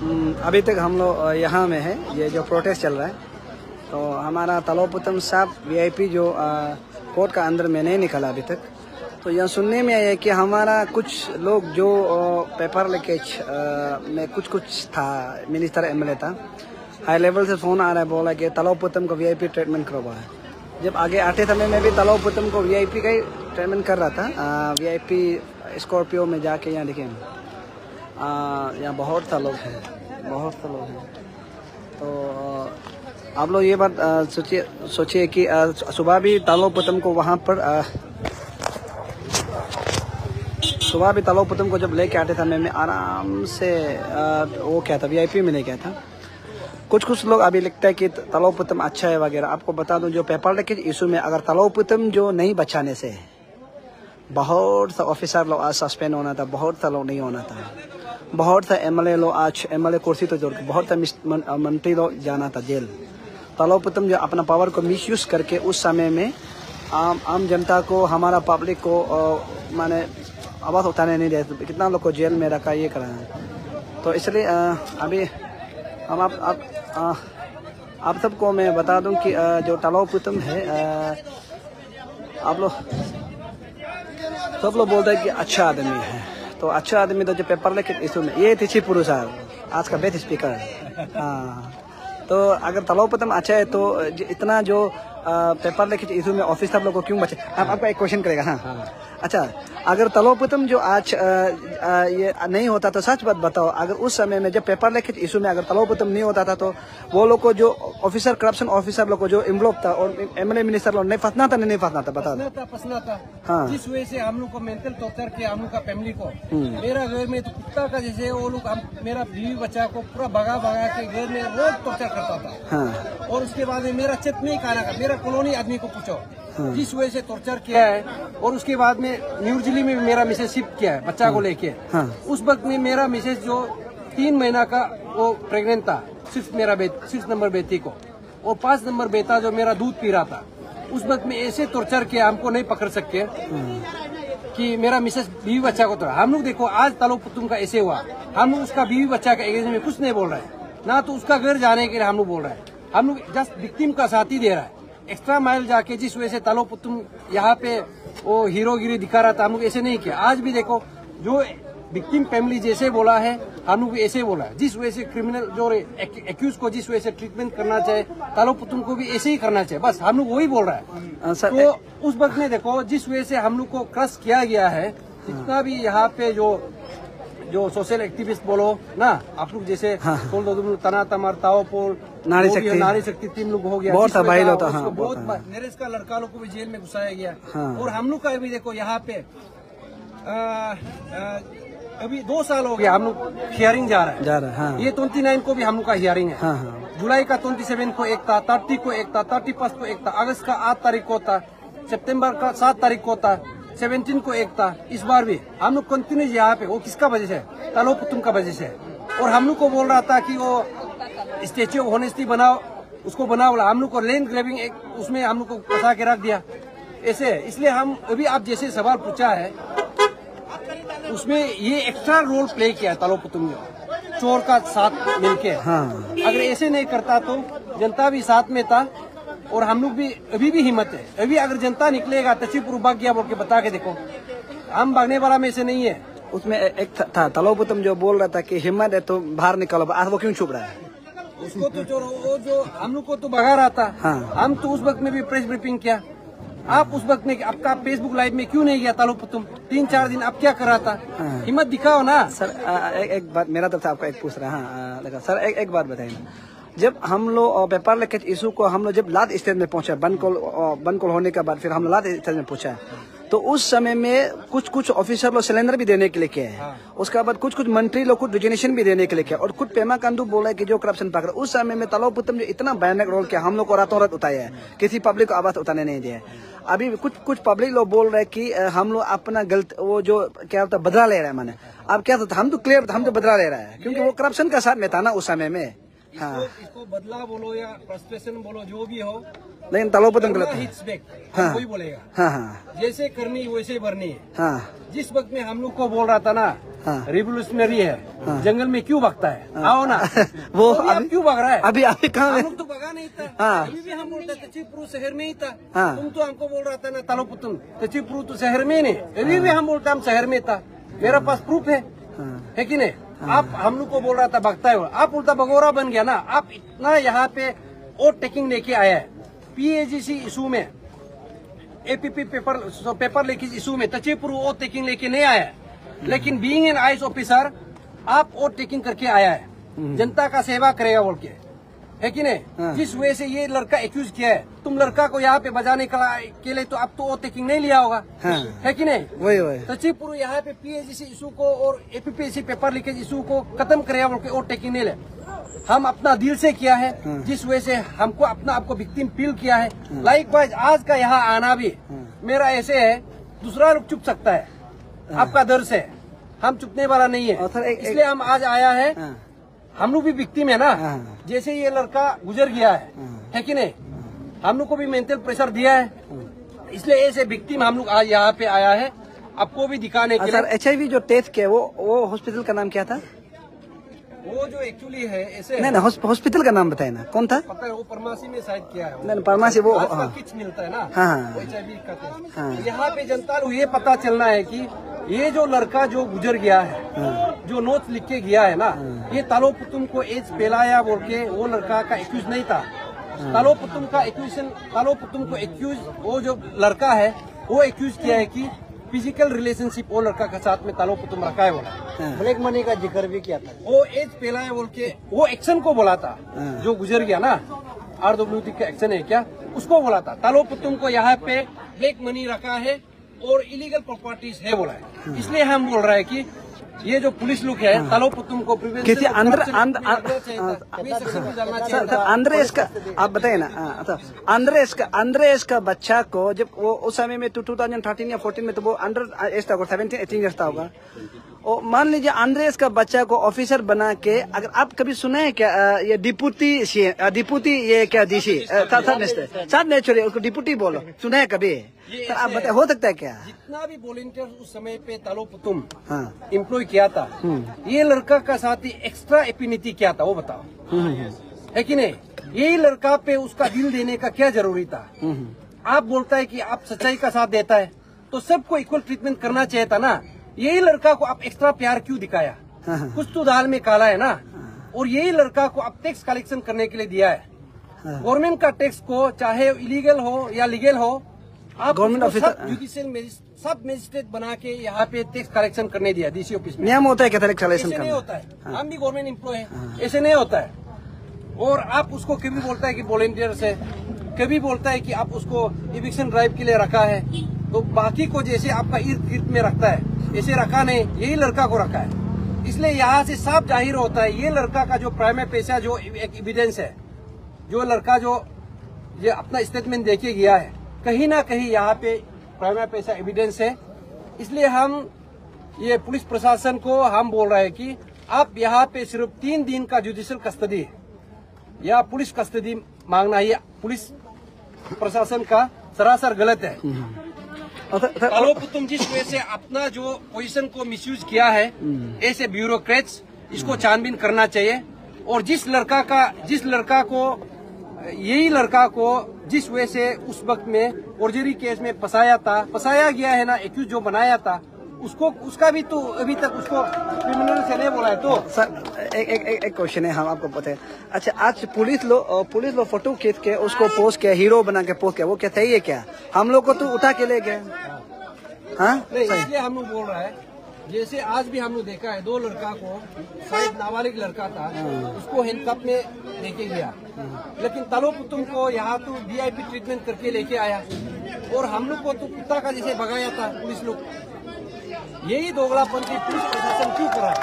अभी तक हम लोग यहाँ में है, ये जो प्रोटेस्ट चल रहा है। तो हमारा तलोपुतम साहब वीआईपी जो कोर्ट का अंदर में नहीं निकला अभी तक। तो यह सुनने में आया है कि हमारा कुछ लोग जो पेपर लीकेज में कुछ था, मिनिस्टर एमएलए था, हाई लेवल से फ़ोन आ रहा है, बोला कि तलोपुतम को वीआईपी ट्रीटमेंट करवा है। जब आगे आते समय मैं भी तलोपुतम को वीआईपी का ही ट्रीटमेंट कर रहा था। वीआईपी स्कॉर्पियो में जाके यहाँ देखें, यहाँ बहुत सा लोग हैं, बहुत सा लोग हैं। तो आप लोग ये बात सोचिए कि सुबह भी तलोपुतम को वहाँ पर सुबह भी तलोपुतम को जब लेके आते था मैं आराम से वो क्या था, वीआईपी में लेके आया था। कुछ लोग अभी लिखता है कि तलोपुतम अच्छा है वगैरह। आपको बता दूं, जो पेपर लीकेज इशू में अगर तलोपुतम जो नहीं बचाने से बहुत सा ऑफिसर लोग आज सस्पेंड होना था, बहुत सा लोग नहीं होना था, बहुत सा एमएलए लोग आज एमएलए कुर्सी तो जोड़ के, बहुत सा मंत्री लोग जाना था जेल। तलोपुतम जो अपना पावर को मिसयूज करके उस समय में आम जनता को, हमारा पब्लिक को माने आवाज़ उठाने नहीं देते, कितना लोग को जेल में रखा, ये करा है। तो इसलिए अभी हम आप सबको मैं बता दूं कि जो तलोपुतम है, आप लोग सब लोग बोलते हैं कि अच्छा आदमी है। तो अच्छा आदमी तो जो पेपर लीकेज इशू में, ये थी पुरुष आज का बेस्ट स्पीकर। हाँ, तो अगर तलोपुतम अच्छा है तो इतना जो पेपर लीकेज इशू में ऑफिसर लोग को क्यों बचे। आपका एक क्वेश्चन करेगा। हाँ, अच्छा, अगर तलोपुतम जो आज ये नहीं होता तो सच बात बताओ, अगर उस समय में जब पेपर लीकेज इशू में अगर तलोपुतम नहीं होता था तो वो लोग को जो ऑफिसर, करप्शन ऑफिसर लोग को जो इन्वॉल्व था और एमएलए मिनिस्टर लोग नहीं फंसना था, नहीं फंसना था, बता दो। फंसना था। हाँ, जिस वजह से हम लोग को मेंटल टॉर्चर किया, हम लोग का फैमिली को। मेरा घर में तो कुत्ता का जैसे वो लोग, मेरा बीवी बच्चा को पूरा भगा के घर में रोज टॉर्चर करता था। हाँ, और उसके बाद में मेरा चेत नहीं खाना का, मेरा कॉलोनी आदमी को पूछो, जिस वजह से टॉर्चर किया है। और उसके बाद में न्यू दिल्ली में मेरा मिसेज शिफ्ट किया है बच्चा को लेके। हाँ, उस वक्त में मेरा मिसेज जो 3 महीना का वो प्रेग्नेंट था, सिर्फ नंबर बेटी को, और 5 नंबर बेटा जो मेरा दूध पी रहा था। उस वक्त में ऐसे टॉर्चर किया, हमको नहीं पकड़ सके कि मेरा मिसेज बीवी बच्चा को। तो हम लोग देखो, आज तलोपुतम का ऐसे हुआ, हम लोग उसका बीवी बच्चा का एगेंस्ट में कुछ नहीं बोल रहे हैं, ना तो उसका घर जाने के लिए हम लोग बोल रहे हैं। हम लोग जस्ट विक्टिम का साथ ही दे रहा है, एक्स्ट्रा माइल जाके। जिस वजह से तलोपुतम यहाँ पे वो हीरोगिरी दिखा रहा था, हम लोग ऐसे नहीं किया। आज भी देखो, जो विक्टिम फैमिली जैसे बोला है, हम लोग भी ऐसे बोला है। जिस वजह से क्रिमिनल जो एक्यूज को जिस वजह से ट्रीटमेंट करना चाहिए, तलोपुतम को भी ऐसे ही करना चाहिए, बस हम लोग वही बोल रहा है। तो उस वक्त में देखो, जिस वजह से हम लोग को क्रश किया गया है, जितना भी यहाँ पे जो सोशल एक्टिविस्ट बोलो ना, आप लोग जैसे तना तमर ताओपोल, नारी शक्ति 3 लोग हो गया, बहुत भाई लोग, बहुत नरेश का लड़का लोग को भी जेल में घुसाया गया। और हम लोग का भी देखो यहाँ पे अभी 2 साल हो गया, हम लोग हियरिंग जा रहा है। हाँ। ये 29 को भी हम लोग का हियरिंग है। हाँ। जुलाई का 27 को एक था, 30 को एक था, 31 को एक था, अगस्त का 8 तारीख को था, सितंबर का 7 तारीख को था, 17 को एक था। इस बार भी हम लोग कंटिन्यू यहाँ पे, वो किसका वजह से, तलोपुतम का वजह से। और हम लोग को बोल रहा था कि वो स्टेच्यू ऑफ ऑनेस्टी बनाओ, उसको बनाओ। हम लोग को लैंड ग्रैबिंग उसमें हम लोग को फंसा के रख दिया ऐसे। इसलिए हम अभी आप जैसे सवाल पूछा है, उसमें ये एक्स्ट्रा रोल प्ले किया तलोपुतम ने, चोर का साथ मिलके। हाँ। अगर ऐसे नहीं करता तो जनता भी साथ में था, और हम लोग भी अभी भी हिम्मत है। अभी अगर जनता निकलेगा तशीपुर भाग गया बोल के बता के देखो, हम भागने वाला में से नहीं है। उसमें एक था तलोपुतम जो बोल रहा था कि हिम्मत है तो बाहर निकलो, आज वो क्यों छुप रहा है? उसको तो वो जो हम लोग को तो भगा रहा था। हाँ। हम तो उस वक्त में भी प्रेस ब्रीफिंग किया। आप उस वक्त में आपका फेसबुक लाइव में क्यों नहीं गया तलोपुतम? 3-4 दिन आप क्या कर रहा था? हाँ। हिम्मत दिखाओ ना सर। एक बात मेरा तरफ से आपको एक पूछ रहा है। हाँ, सर एक बात बताइए ना, जब हम लोग पेपर लीकेज इशू को हम लोग जब लास्ट स्टेज में पहुंचा, बनकोल होने के बाद फिर हम लोग लास्ट स्टेज में पहुंचा, तो उस समय में कुछ ऑफिसर लोग सिलेंडर भी देने के लिए किए हैं। उसके बाद कुछ मंत्री लोग कुछ रिजर्वेशन भी देने के लिए किया, और खुद पेमा खांडू बोला है कि जो करप्शन पकड़ा। उस समय में तलोपुतम जो इतना भयानक रोल किया, हम लोग को रातों रात उठाया है, किसी पब्लिक को आवाज उठाने नहीं दिया। अभी कुछ पब्लिक लोग बोल रहे हैं कि हम लोग अपना गलत वो जो क्या होता है बदला ले रहे हैं। माने अब क्या होता, हम तो क्लियर, हम तो बदला ले रहे हैं, क्योंकि वो करप्शन का साथ में था ना उस समय में। इसको बदला बोलो या फ्रस्ट्रेशन बोलो, जो भी हो, लेकिन तलोपतम गलत है। हाँ, कोई बोलेगा। हाँ, जैसे करनी वैसे भरनी है। हाँ, जिस वक्त में हम लोग को बोल रहा था ना, रिवोल्यूशनरी है, जंगल में क्यों भागता है, आओ ना। वो अब क्यों भाग रहा है? अभी कहाँ हम लोग तो भगा नहीं था। अभी भी हम बोलते थे चिपरू शहर में ही था। तुम तो हमको बोल रहा था ना तलोपुतम, तो चिपरू तो शहर में ही नहीं। अभी भी हम बोलते हम शहर में था, मेरा पास प्रूफ है कि नहीं। आप हम लोग को बोल रहा था भागता है, आप उल्टा भगोरा बन गया ना। आप इतना यहाँ पे वोट टेकिंग लेके आया है, PAGC इशू में, APP पेपर लीकेज इशू में तचिपुर वोट टेकिंग लेके नहीं आया है। लेकिन बीइंग एन IAS ऑफिसर आप वोट टेकिंग करके आया है, जनता का सेवा करेगा बोल के, है कि नहीं। जिस वजह से ये लड़का एक्यूज किया है, तुम लड़का को यहाँ पे बजाने के लिए तो अब तो वोट टेकिंग नहीं लिया होगा, है कि नहीं। वही तचिपुर यहाँ पे PAGC इशू को और APPC पेपर लीकेज इशू को खत्म करेगा बोल के वोट टेकिंग नहीं ले। हम अपना दिल से किया है, जिस वजह से हमको अपना आपको विक्टिम फील किया है। लाइकवाइज आज का यहाँ आना भी मेरा ऐसे है, दूसरा लोग चुप सकता है, आपका डर से, हम चुपने वाला नहीं है। इसलिए हम आज आया है, हम लोग भी विक्टिम है ना। जैसे ये लड़का गुजर गया है कि नहीं, हम लोग को भी मेंटल प्रेशर दिया है, इसलिए ऐसे विक्टिम हम लोग आज यहाँ पे आया है आपको भी दिखाने के लिए। HIV जो टेस्ट किया वो हॉस्पिटल का नाम क्या था? वो जो एक्चुअली है ऐसे नहीं, हॉस्पिटल का नाम बताए ना, कौन था? पता है, वो फार्मेसी में शायद किया है। नहीं, फार्मेसी वो किट मिलता है ना। HIV का हाँ। यहाँ पे जनता को ये पता चलना है कि ये जो लड़का जो गुजर गया है, जो नोट लिख के गया है ना, ये तालोपुतुम को एज फैलाया बोल के वो लड़का का एक्यूज नहीं था। तालोपुतुम का एक्यूजेशन, तालोपुतुम को एक्यूज वो जो लड़का है वो एक्यूज किया है कि फिजिकल रिलेशनशिप वो लड़का के साथ में तालोपुतुम रखा है बोला। ब्लैक मनी का जिक्र भी किया था, वो एज फैलाया बोल के वो एक्शन को बोला था। जो गुजर गया ना, RWT का एक्शन है क्या, उसको बोला था। तालोपुतुम को यहाँ पे ब्लैक मनी रखा है और इलीगल प्रॉपर्टीज है बोला है। इसलिए हम बोल रहे हैं कि ये जो पुलिस लोग है तालोपुतुम को किसी अंदर अंद्रेस का आप बताइए ना। अंद्रेस का बच्चा को जब वो उस समय में 2013 या 14 में तो वो अंडर एज था, 17-18 ईयर्स था होगा। और मान लीजिए अंद्रेस का बच्चा को ऑफिसर बना के, अगर आप कभी सुने हैं क्या ये डिप्टी ये क्या DC सब नेचुरली उसको डिप्टी बोलो, सुना है कभी? तो आप बताए हो सकता है क्या? जितना भी वॉलंटियर उस समय पे तालोपुतुम एम्प्लॉय किया था, ये लड़का का साथ ही एक्स्ट्रा एफिनिटी क्या था वो बताओ, है कि नहीं। यही लड़का पे उसका दिल देने का क्या जरूरी था? आप बोलता है कि आप सच्चाई का साथ देता है तो सबको इक्वल ट्रीटमेंट करना चाहिए था ना। यही लड़का को आप एक्स्ट्रा प्यार क्यों दिखाया? कुछ तो दाल में काला है ना। और यही लड़का को आप टैक्स कलेक्शन करने के लिए दिया है। गवर्नमेंट का टैक्स को चाहे इलीगल हो या लीगल हो, आप गवर्नमेंट ऑफिसर जुडिशियल सब मजिस्ट्रेट बना के यहाँ पे टैक्स कलेक्शन करने दिया DC ऑफिस में। नियम होता है क्या टैक्स कलेक्शन करना? नहीं होता है। हम भी गवर्नमेंट एम्प्लॉय है, ऐसे नहीं होता है। और आप उसको कभी बोलता है कि वॉलंटियर से, कभी बोलता है कि आप उसको इविक्शन ड्राइव के लिए रखा है, तो बाकी को जैसे आपका इर्द गिर्द में रखता है ऐसे रखा नहीं, यही लड़का को रखा है। इसलिए यहाँ से साफ जाहिर होता है ये लड़का का जो प्राइमरी पेशा जो एक एविडेंस है, जो लड़का जो ये अपना स्टेटमेंट देके गया है, कहीं ना कहीं यहाँ पे प्राइमरी पेशा एविडेंस है। इसलिए हम ये पुलिस प्रशासन को हम बोल रहे हैं कि आप यहाँ पे सिर्फ 3 दिन का जुडिशियल कस्टडी या पुलिस कस्टडी मांगना, ये पुलिस प्रशासन का सरासर गलत है। तालोपुतुम जिस वजह से अपना जो पोजीशन को मिसयूज किया है, ऐसे ब्यूरोक्रेट्स इसको छानबीन करना चाहिए। और जिस लड़का को जिस वजह से उस वक्त में फोर्जरी केस में फंसाया गया है ना, एक्यूज जो बनाया था उसका भी तो अभी तक उसको क्रिमिनल से नहीं बोला है। तो सर एक क्वेश्चन है, हम आपको पता है। अच्छा, आज पुलिस लोग फोटो खींच के उसको पोस्ट किया, हीरो बना के पोस्ट किया, वो क्या सही है क्या? हम लोग को तो उठा के ले गए। हाँ नहीं, इसलिए हम लोग बोल रहा है, जैसे आज भी हम लोग देखा है 2 लड़का को, शायद नाबालिग लड़का था, उसको हैंडकफ में लेके गया, लेकिन तालोपुतुम को यहाँ तो VIP ट्रीटमेंट करके लेके आया और हम लोग को तो कुत्ता का जैसे भगाया था पुलिस लोग। यही दोगलापंथी पुलिस प्रशासन क्यों कर रहा है?